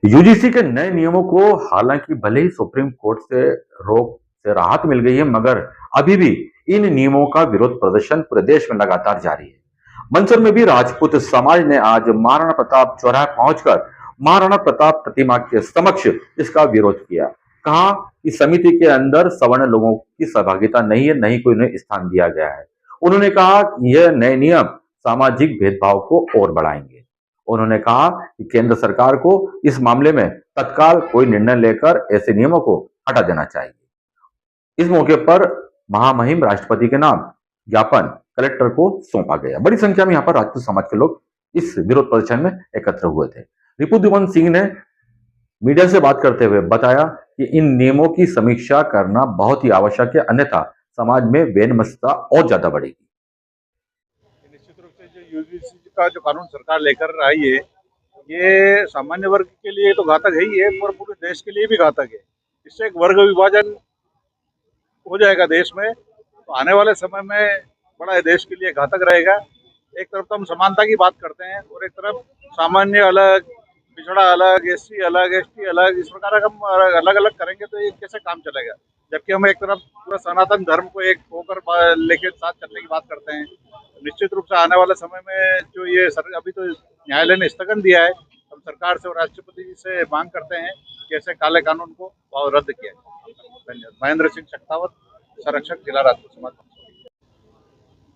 UGC के नए नियमों को हालांकि भले ही सुप्रीम कोर्ट से रोक से राहत मिल गई है, मगर अभी भी इन नियमों का विरोध प्रदर्शन पूरे देश में लगातार जारी है। मंदसौर में भी राजपूत समाज ने आज महाराणा प्रताप चौराहे पहुंचकर महाराणा प्रताप प्रतिमा के समक्ष इसका विरोध किया। कहा कि समिति के अंदर सवर्ण लोगों की सहभागिता नहीं है, नहीं कोई उन्हें स्थान दिया गया है। उन्होंने कहा कि यह नए नियम सामाजिक भेदभाव को और बढ़ाएंगे। उन्होंने कहा कि केंद्र सरकार को इस मामले में तत्काल कोई निर्णय लेकर ऐसे नियमों को हटा देना चाहिए। इस मौके पर महामहिम राष्ट्रपति के नाम ज्ञापन कलेक्टर को सौंपा गया। बड़ी संख्या में यहाँ पर राजपूत समाज के लोग इस विरोध प्रदर्शन में एकत्र हुए थे। रिपुदमन सिंह ने मीडिया से बात करते हुए बताया कि इन नियमों की समीक्षा करना बहुत ही आवश्यक है, अन्यथा समाज में वैमनस्यता और ज्यादा बढ़ेगी। निश्चित रूप से जो यूजीसी का जो कानून सरकार लेकर आई है, ये सामान्य वर्ग के लिए तो घातक है ही है, पर पूरे देश के लिए भी घातक है। इससे एक वर्ग विभाजन हो जाएगा देश में, तो आने वाले समय में बड़ा देश के लिए घातक रहेगा। एक तरफ तो हम समानता की बात करते हैं और एक तरफ सामान्य अलग, पिछड़ा अलग, एससी अलग, एसटी अलग, इस प्रकार हम अलग अलग करेंगे तो ये कैसे काम चलेगा। जबकि हम एक तरफ पूरा सनातन धर्म को एक होकर लेके साथ चलने की बात करते हैं। निश्चित रूप से आने वाले समय में जो ये अभी तो न्यायालय ने स्थगन दिया है, हम सरकार से और राष्ट्रपति जी से मांग करते हैं कि ऐसे काले कानून को रद्द किया जाए। धन्यवाद। महेंद्र सिंह शक्तावत, संरक्षक, जिला राजपूत समाज।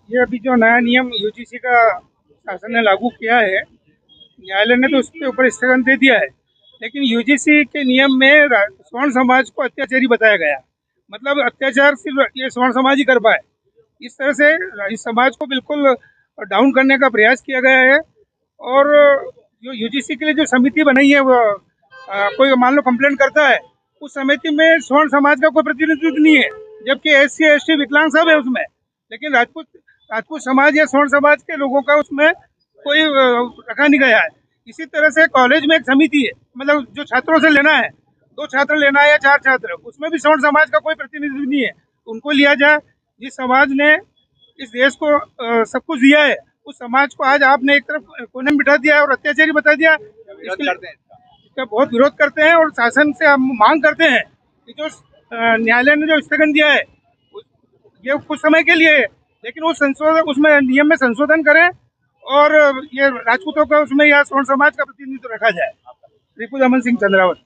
ये अभी जो नया नियम यूजीसी का शासन ने लागू किया है, न्यायालय ने तो उसके ऊपर स्थगन दे दिया है, लेकिन यूजीसी के नियम में स्वर्ण समाज को अत्याचारी बताया गया। मतलब अत्याचार सिर्फ ये स्वर्ण समाज ही कर पाए, इस तरह से इस समाज को बिल्कुल डाउन करने का प्रयास किया गया है। और जो यूजीसी के लिए जो समिति बनाई है, वो कोई मान लो कंप्लेंट करता है, उस समिति में स्वर्ण समाज का कोई प्रतिनिधित्व नहीं है, जबकि एससी एसटी विकलांग सब है उसमें, लेकिन राजपूत समाज या स्वर्ण समाज के लोगों का उसमें कोई रखा नहीं गया है। इसी तरह से कॉलेज में एक समिति है, मतलब जो छात्रों से लेना है, 2 छात्र लेना है या 4 छात्र, उसमें भी स्वर्ण समाज का कोई प्रतिनिधित्व नहीं है। उनको लिया जाए। जिस समाज ने इस देश को सब कुछ दिया है, उस समाज को आज आपने एक तरफ कोने में बिठा दिया है और अत्याचारी बता दिया। इसका बहुत विरोध करते हैं और शासन से हम मांग करते हैं कि जो न्यायालय ने जो स्थगन दिया है ये कुछ समय के लिए है, लेकिन उसमें नियम में संशोधन करें और ये राजपूतों का उसमें या स्वर्ण समाज का प्रतिनिधित्व रखा जाए। रिपुदमन सिंह चंद्रावत।